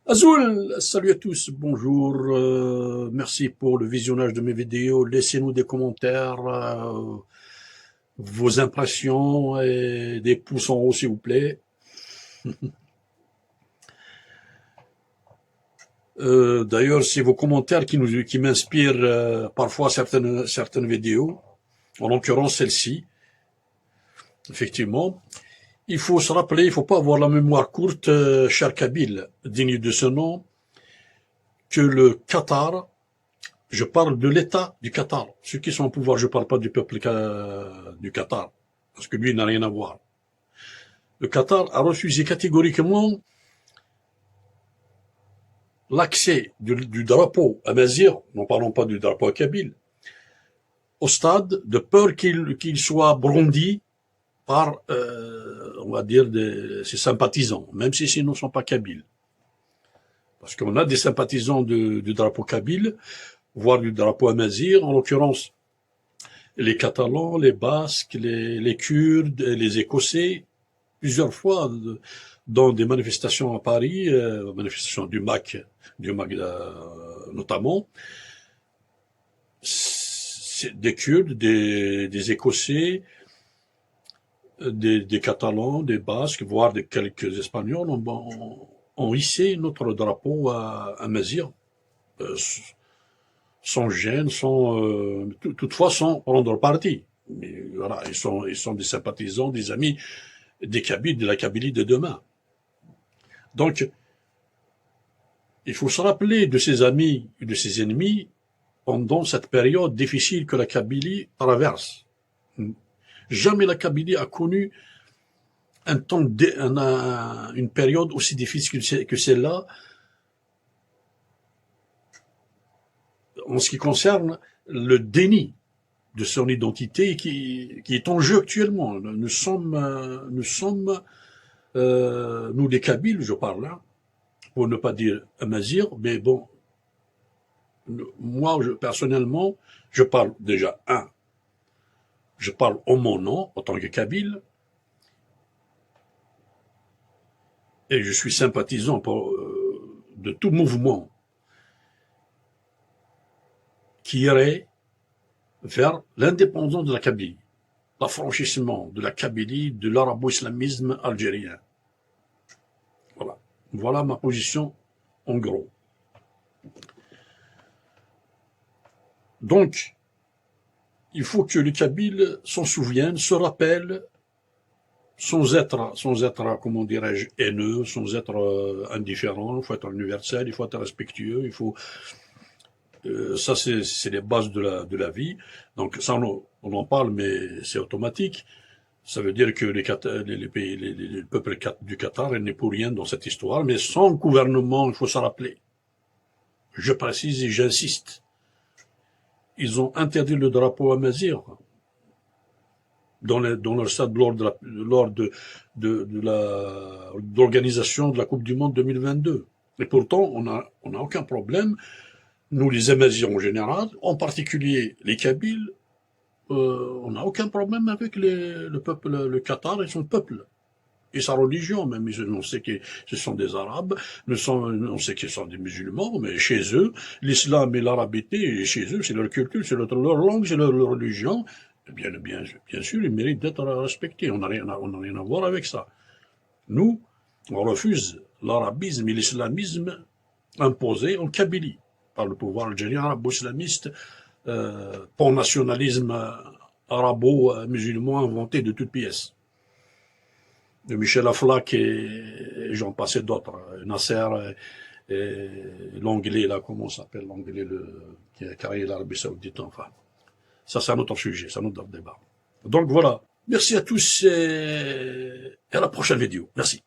Azul, salut à tous, bonjour, merci pour le visionnage de mes vidéos, laissez-nous des commentaires, vos impressions et des pouces en haut s'il vous plaît. D'ailleurs, c'est vos commentaires qui m'inspirent parfois certaines vidéos, en l'occurrence celle-ci, effectivement. Il faut se rappeler, il ne faut pas avoir la mémoire courte, cher Kabyle, digne de ce nom, que le Qatar, je parle de l'État du Qatar. Ceux qui sont au pouvoir, je ne parle pas du peuple du Qatar, parce que lui, il n'a rien à voir. Le Qatar a refusé catégoriquement l'accès du drapeau à Mazir, n'en parlons pas du drapeau à Kabyle, au stade, de peur qu'il soit brandi par, on va dire, ses sympathisants, même si ils ne sont pas kabyles. Parce qu'on a des sympathisants du drapeau kabyle, voire du drapeau amazigh, en l'occurrence les Catalans, les Basques, les Kurdes, les Écossais, plusieurs fois dans des manifestations à Paris, manifestations du MAC notamment, des Kurdes, des Écossais, des Catalans, des Basques, voire quelques Espagnols ont hissé notre drapeau à Mazir, sans gêne, toutefois sans prendre parti. Mais voilà, ils sont des sympathisants, des amis des Kabyles, de la Kabylie de demain. Donc, il faut se rappeler de ses amis et de ses ennemis pendant cette période difficile que la Kabylie traverse. Jamais la Kabylie a connu une période aussi difficile que celle-là en ce qui concerne le déni de son identité qui est en jeu actuellement. Nous les Kabyles, je parle là, pour ne pas dire Amazigh, mais bon, moi, personnellement, je parle déjà, je parle en mon nom, en tant que Kabyle, et je suis sympathisant de tout mouvement qui irait vers l'indépendance de la Kabylie, l'affranchissement de la Kabylie de l'arabo-islamisme algérien. Voilà. Voilà ma position en gros. Donc, il faut que les Kabyles s'en souviennent, se rappellent, sans être, comment dirais-je, haineux, sans être indifférent. Il faut être universel, il faut être respectueux, il faut... ça, c'est les bases de la vie. Donc, ça, on en parle, mais c'est automatique. Ça veut dire que le peuple du Qatar n'est pour rien dans cette histoire, mais sans gouvernement, il faut s'en rappeler. Je précise et j'insiste. Ils ont interdit le drapeau à Mazir dans le stade lors de l'organisation de la Coupe du Monde 2022. Et pourtant, on n'a aucun problème, nous les Amazirs en général, en particulier les Kabyles, on n'a aucun problème avec le peuple, le Qatar et son peuple. Et sa religion, même, on sait que ce sont des Arabes, on sait qu'ils sont des musulmans, mais chez eux, l'islam et l'arabité, chez eux, c'est leur culture, c'est leur langue, c'est leur religion. Bien sûr, ils méritent d'être respectés. On n'a rien à voir avec ça. Nous, on refuse l'arabisme et l'islamisme imposés en Kabylie par le pouvoir algérien arabo-islamiste, pour nationalisme arabo-musulman inventé de toutes pièces. De Michel Aflaq et j'en passais d'autres, Nasser et l'anglais, là, comment s'appelle l'anglais qui a créé l'Arabie Saoudite, enfin. Ça, c'est un autre sujet, c'est un autre débat. Donc voilà. Merci à tous et à la prochaine vidéo. Merci.